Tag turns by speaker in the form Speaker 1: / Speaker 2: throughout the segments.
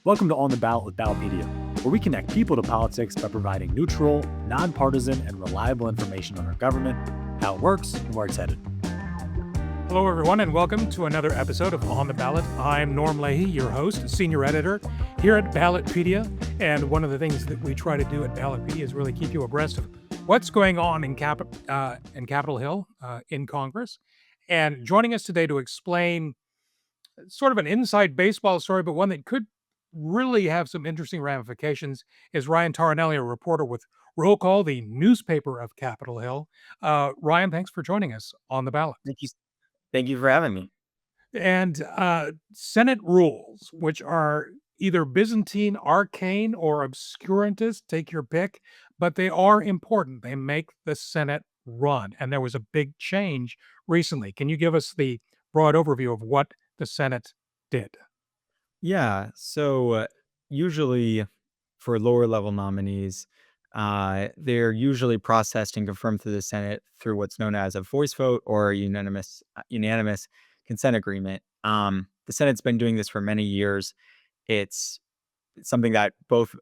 Speaker 1: Welcome to On the Ballot with Ballotpedia, where we connect people to politics by providing neutral, nonpartisan, and reliable information on our government, how it works, and where it's headed.
Speaker 2: Hello, everyone, and welcome to another episode of On the Ballot. I'm Norm Leahy, your host, senior editor here at Ballotpedia. And one of the things that we try to do at Ballotpedia is really keep you abreast of what's going on in Capitol Hill, in Congress. And joining us today to explain sort of an inside baseball story, but one that could really have some interesting ramifications, is Ryan Tarinelli, a reporter with Roll Call, the newspaper of Capitol Hill. Ryan, thanks for joining us on the ballot.
Speaker 3: Thank you. Thank you for having me.
Speaker 2: And Senate rules, which are either Byzantine, arcane, or obscurantist, take your pick, but they are important. They make the Senate run. And there was a big change recently. Can you give us the broad overview of what the Senate did?
Speaker 3: Yeah. So usually for lower level nominees, they're usually processed and confirmed through the Senate through what's known as a voice vote or a unanimous consent agreement. The Senate's been doing this for many years. It's something that both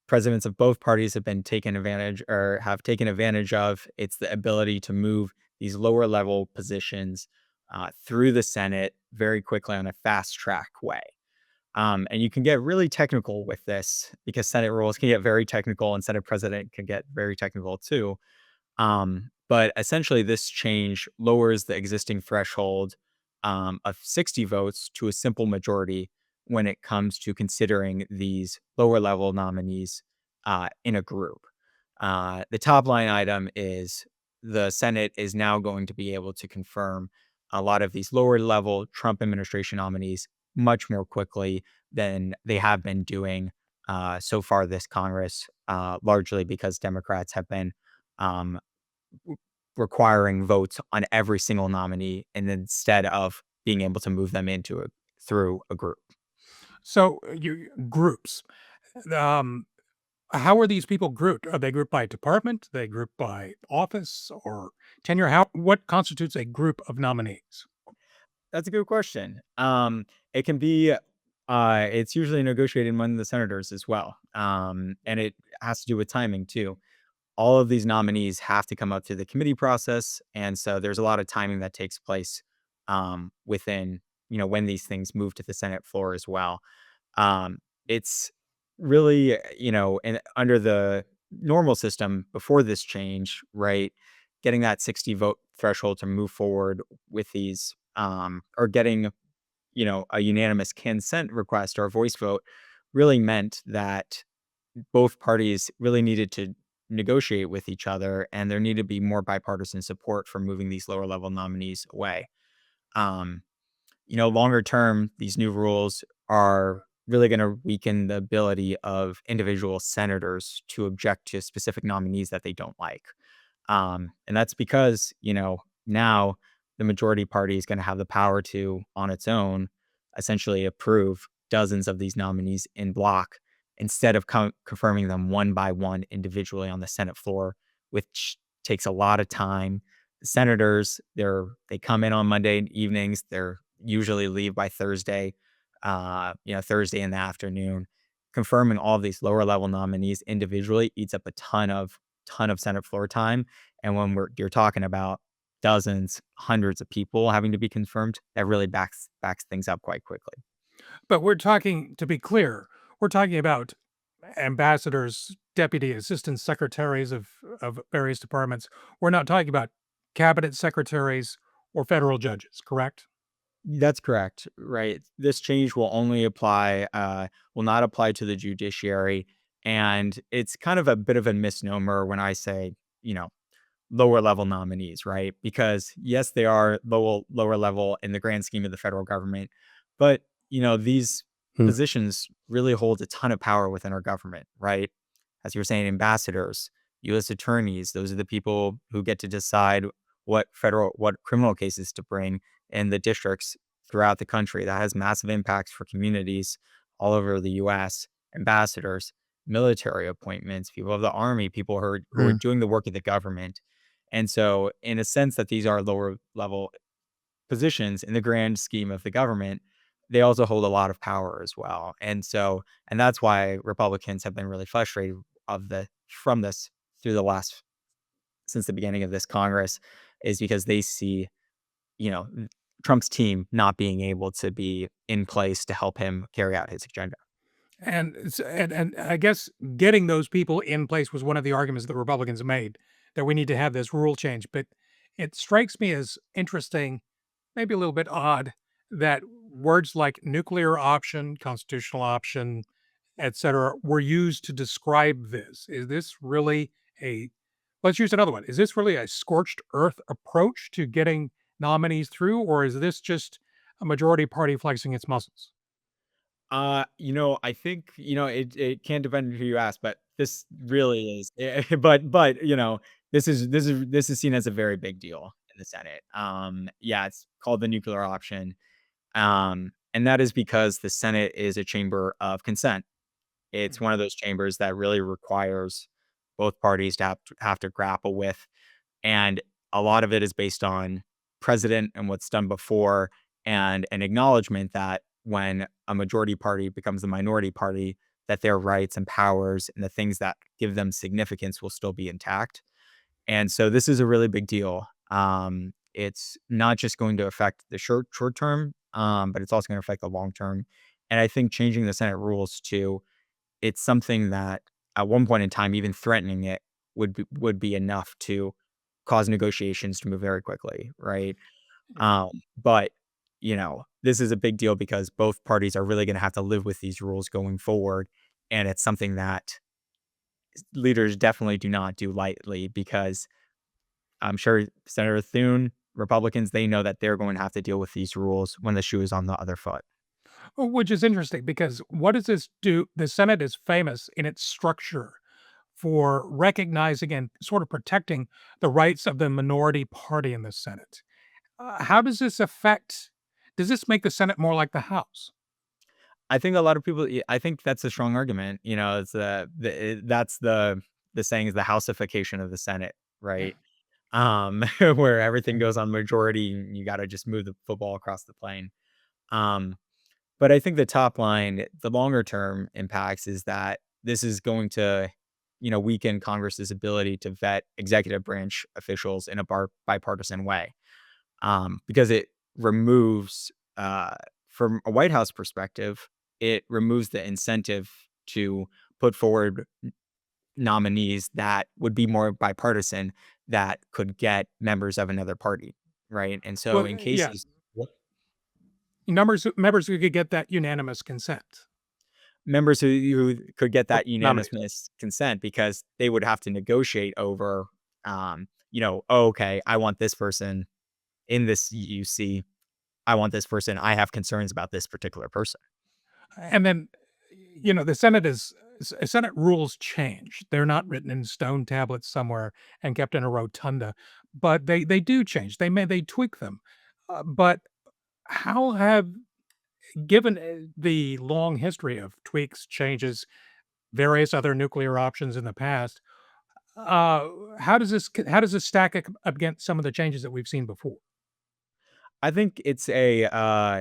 Speaker 3: presidents of both parties have been taken advantage or have taken advantage of. It's the ability to move these lower level positions through the Senate very quickly on a fast track way. And you can get really technical with this because Senate rules can get very technical and Senate president can get very technical too. But essentially, this change lowers the existing threshold of 60 votes to a simple majority when it comes to considering these lower level nominees in a group. The top line item is the Senate is now going to be able to confirm a lot of these lower level Trump administration nominees much more quickly than they have been doing so far this Congress, largely because Democrats have been requiring votes on every single nominee and instead of being able to move them through a group.
Speaker 2: So, groups. How are these people grouped? Are they grouped by department? Are they grouped by office or tenure? What constitutes a group of nominees?
Speaker 3: That's a good question. It can be, it's usually negotiated among the senators as well. And it has to do with timing too. All of these nominees have to come up through the committee process. And so there's a lot of timing that takes place within, when these things move to the Senate floor as well. It's really, under the normal system before this change, right? Getting that 60 vote threshold to move forward with these or getting, a unanimous consent request or a voice vote really meant that both parties really needed to negotiate with each other and there needed to be more bipartisan support for moving these lower level nominees away. Um, Longer term, these new rules are really going to weaken the ability of individual senators to object to specific nominees that they don't like. And that's because, now the majority party is going to have the power to, on its own, essentially approve dozens of these nominees in block instead of confirming them one by one individually on the Senate floor, which takes a lot of time. The senators, they come in on Monday evenings. They're usually leave by Thursday, Thursday in the afternoon. Confirming all of these lower level nominees individually eats up a ton of Senate floor time. And when you're talking about dozens, hundreds of people having to be confirmed, that really backs things up quite quickly.
Speaker 2: But to be clear, we're talking about ambassadors, deputy assistant secretaries of various departments. We're not talking about cabinet secretaries or federal judges, correct?
Speaker 3: That's correct, right? This change will not apply to the judiciary. And it's kind of a bit of a misnomer when I say, lower level nominees, right? Because yes, they are lower level in the grand scheme of the federal government, but these positions really hold a ton of power within our government, right? As you were saying, ambassadors, U.S. attorneys, those are the people who get to decide what criminal cases to bring in the districts throughout the country. That has massive impacts for communities all over the U.S. Ambassadors, military appointments, people of the army, people who are doing the work of the government. And so, in a sense that these are lower level positions in the grand scheme of the government, they also hold a lot of power as well. And that's why Republicans have been really frustrated from this through the last since the beginning of this Congress, is because they see, you know, Trump's team not being able to be in place to help him carry out his agenda.
Speaker 2: And I guess getting those people in place was one of the arguments that Republicans made, that we need to have this rule change. But it strikes me as interesting, maybe a little bit odd, that words like nuclear option, constitutional option, et cetera, were used to describe this. Is this really a let's use another one. Is this really a scorched earth approach to getting nominees through, or is this just a majority party flexing its muscles?
Speaker 3: I think, it can depend on who you ask, but this really is, but this is seen as a very big deal in the Senate. Yeah, it's called the nuclear option. And that is because the Senate is a chamber of consent. It's one of those chambers that really requires both parties to have to grapple with, and a lot of it is based on precedent and what's done before, and an acknowledgement that when a majority party becomes a minority party, that their rights and powers and the things that give them significance will still be intact. And so this is a really big deal. It's not just going to affect the short term, but it's also going to affect the long term. And I think changing the Senate rules to it's something that at one point in time, even threatening it would be enough to cause negotiations to move very quickly, right?
Speaker 2: Yeah.
Speaker 3: But this is a big deal because both parties are really going to have to live with these rules going forward, and it's something that leaders definitely do not do lightly because I'm sure Senator Thune, Republicans, they know that they're going to have to deal with these rules when the shoe is on the other foot.
Speaker 2: Which is interesting because what does this do? The Senate is famous in its structure for recognizing and sort of protecting the rights of the minority party in the Senate. How does this affect? Does this make the Senate more like the House?
Speaker 3: I think a lot of people. I think that's a strong argument. It's that's the saying is the houseification of the Senate,
Speaker 2: Yeah.
Speaker 3: right? Where everything goes on majority, and you got to just move the football across the plane. Um, but I think the top line, the longer term impacts is that this is going to, weaken Congress's ability to vet executive branch officials in a bipartisan way, because it removes, from a White House perspective, it removes the incentive to put forward nominees that would be more bipartisan that could get members of another party, right? And so
Speaker 2: Well,
Speaker 3: in
Speaker 2: yeah,
Speaker 3: cases
Speaker 2: members who could get that unanimous consent.
Speaker 3: members who could get
Speaker 2: For
Speaker 3: that
Speaker 2: nominees.
Speaker 3: unanimous consent because they would have to negotiate over, "Oh, okay, I want this person in this UC. I want this person. I have concerns about this particular person."
Speaker 2: And then, the Senate rules change. They're not written in stone tablets somewhere and kept in a rotunda, but they do change. They tweak them. But how have given the long history of tweaks, changes, various other nuclear options in the past, uh, how does this stack up against some of the changes that we've seen before?
Speaker 3: I think it's I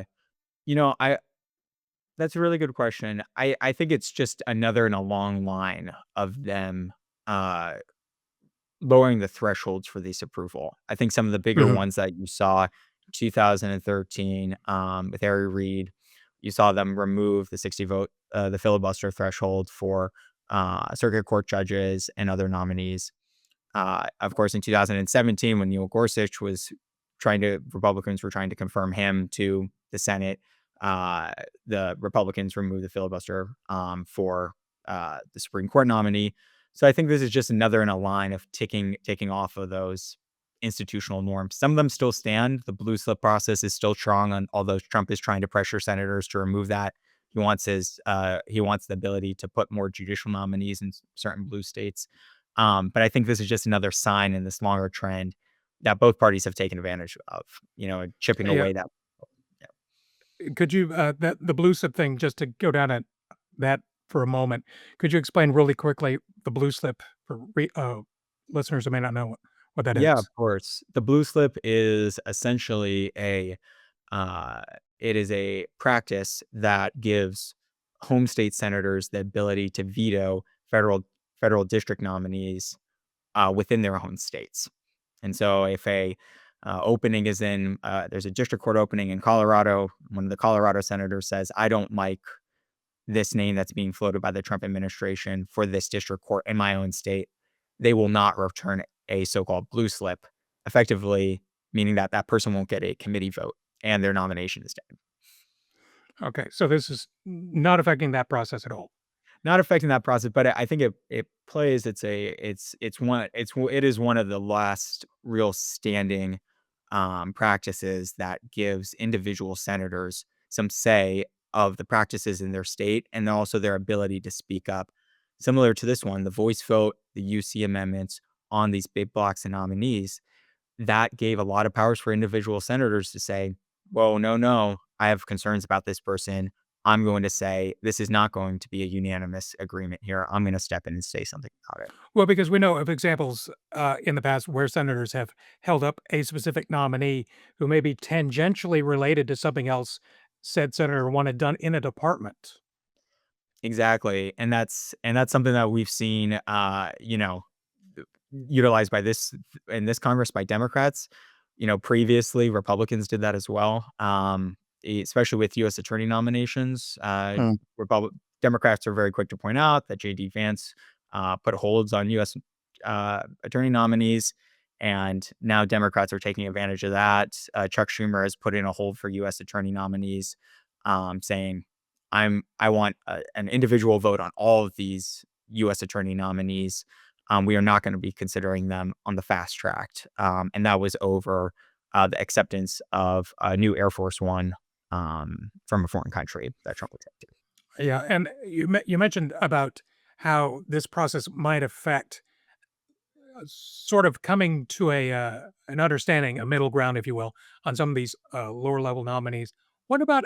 Speaker 3: that's a really good question. I think it's just another in a long line of them, uh lowering the thresholds for this approval. I think some of the bigger
Speaker 2: Mhm.
Speaker 3: ones that you saw 2013, with Harry Reid, you saw them remove the 60 vote, the filibuster threshold for circuit court judges and other nominees. Of course, in 2017, when Neil Gorsuch was Republicans were trying to confirm him to the Senate, uh, the Republicans removed the filibuster, for the Supreme Court nominee. So I think this is just another in a line of taking off of those institutional norms. Some of them still stand. The blue slip process is still strong, on although Trump is trying to pressure senators to remove that. He wants the ability to put more judicial nominees in certain blue states. But I think this is just another sign in this longer trend that both parties have taken advantage of, chipping
Speaker 2: Yeah.
Speaker 3: away that. Yeah.
Speaker 2: Could you that the blue slip thing, just to go down at that for a moment, could you explain really quickly the blue slip for listeners who may not know what that
Speaker 3: Yeah, of
Speaker 2: is?
Speaker 3: course. The blue slip is essentially uh it is a practice that gives home state senators the ability to veto federal district nominees within their own states. And so if a opening is in, there's a district court opening in Colorado, one of the Colorado senators says, I don't like this name that's being floated by the Trump administration for this district court in my own state, they will not return a so-called blue slip, effectively meaning that that person won't get a committee vote and their nomination is dead.
Speaker 2: Okay, so this is not affecting that process at all.
Speaker 3: Not affecting that process, but I think it plays. It is one of the last real standing practices that gives individual senators some say of the practices in their state and also their ability to speak up. Similar to this one, the voice vote, the UC amendments on these big blocks of nominees, that gave a lot of powers for individual senators to say, "Whoa, no, I have concerns about this person. I'm going to say this is not going to be a unanimous agreement here. I'm going to step in and say something about it."
Speaker 2: Well, because we know of examples in the past where senators have held up a specific nominee who may be tangentially related to something else said senator wanted done in a department.
Speaker 3: Exactly, and that's something that we've seen, utilized by this in this Congress by Democrats. Previously Republicans did that as well, especially with U.S. attorney nominations. Democrats are very quick to point out that J.D. Vance put holds on U.S. Attorney nominees, and now Democrats are taking advantage of that. Chuck Schumer has put in a hold for U.S. attorney nominees, saying, I want an individual vote on all of these U.S. attorney nominees. We are not going to be considering them on the fast track." And that was over the acceptance of a new Air Force One from a foreign country that Trump accepted.
Speaker 2: Yeah, and you mentioned about how this process might affect sort of coming to an understanding, a middle ground, if you will, on some of these lower level nominees. What about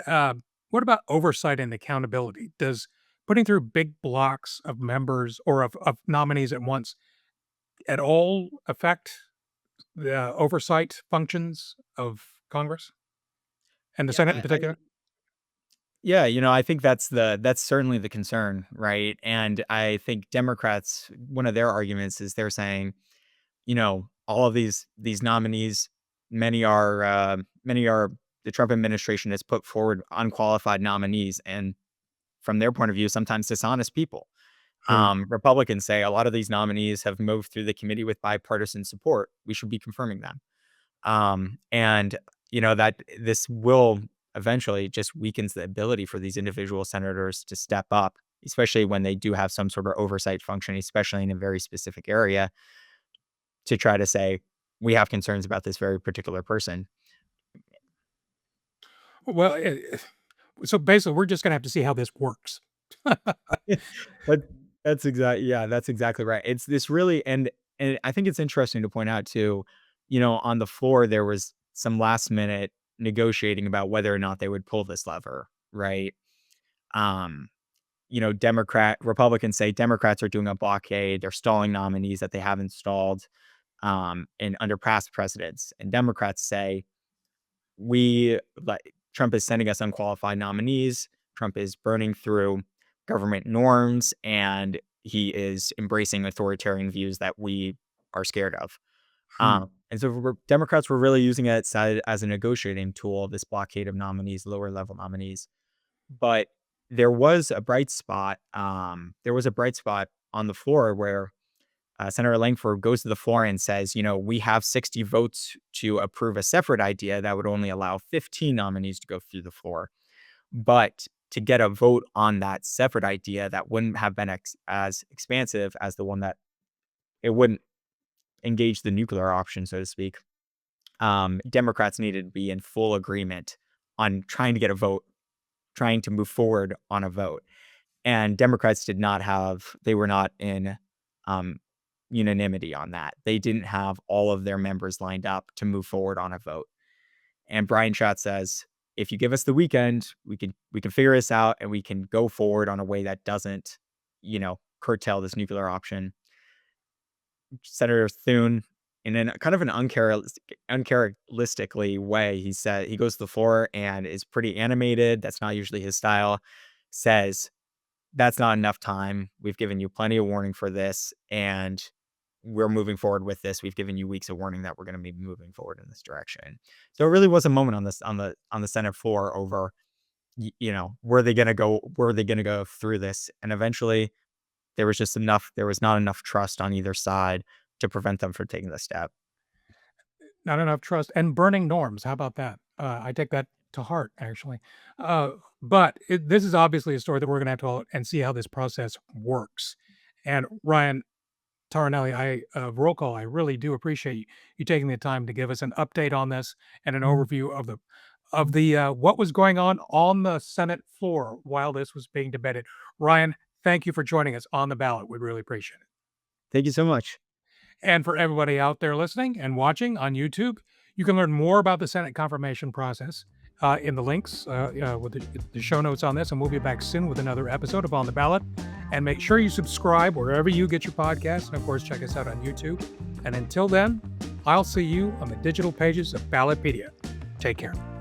Speaker 2: oversight and accountability? Does putting through big blocks of members or of nominees at once at all affect the oversight functions of Congress and the
Speaker 3: Yeah,
Speaker 2: Senate in particular?
Speaker 3: yeah, I think that's certainly the concern, right? And I think Democrats, one of their arguments is they're saying, all of these nominees, many are the Trump administration has put forward unqualified nominees, and from their point of view, sometimes dishonest people.
Speaker 2: Hmm.
Speaker 3: Republicans say a lot of these nominees have moved through the committee with bipartisan support. We should be confirming them. And that this will eventually just weakens the ability for these individual senators to step up, especially when they do have some sort of oversight function, especially in a very specific area, to try to say, we have concerns about this very particular person.
Speaker 2: Well, so basically, we're just going to have to see how this works.
Speaker 3: But that's exactly right. It's this really, and I think it's interesting to point out too, on the floor there was some last minute negotiating about whether or not they would pull this lever, right? Um, Republicans say Democrats are doing a blockade, they're stalling nominees that they haven't stalled in under past presidents. And Democrats say we like Trump is sending us unqualified nominees. Trump is burning through government norms and he is embracing authoritarian views that we are scared of.
Speaker 2: Hmm.
Speaker 3: And so Democrats were really using it as a negotiating tool, this blockade of nominees, lower level nominees. But there was a bright spot. There was a bright spot on the floor where Senator Langford goes to the floor and says, we have 60 votes to approve a separate idea that would only allow 15 nominees to go through the floor. But to get a vote on that separate idea that wouldn't have been as expansive as the one that it wouldn't engage the nuclear option, so to speak, Democrats needed to be in full agreement on trying to get a vote, trying to move forward on a vote. And Democrats they were not in um, unanimity on that. They didn't have all of their members lined up to move forward on a vote. And Brian Schatz says, if you give us the weekend, we can figure this out and we can go forward on a way that doesn't, curtail this nuclear option. Senator Thune in an kind of an uncharacteristically way. He goes to the floor and is pretty animated. That's not usually his style. Says, "That's not enough time. We've given you plenty of warning for this, and we're moving forward with this. We've given you weeks of warning that we're going to be moving forward in this direction." So it really was a moment on the Senate floor over, were they going to go? Were they going to go through this? And eventually, there was not enough trust on either side to prevent them from taking the step.
Speaker 2: Not enough trust and burning norms. How about that? I take that to heart, actually. But this is obviously a story that we're going to have to and see how this process works. And Ryan Tarinelli, Roll Call, I really do appreciate you taking the time to give us an update on this and an overview of the what was going on the Senate floor while this was being debated. Ryan, thank you for joining us on the ballot. We really appreciate it.
Speaker 3: Thank you so much.
Speaker 2: And for everybody out there listening and watching on YouTube, you can learn more about the Senate confirmation process in the links with the show notes on this. And we'll be back soon with another episode of On the Ballot. And make sure you subscribe wherever you get your podcasts. And of course, check us out on YouTube. And until then, I'll see you on the digital pages of Ballotpedia. Take care.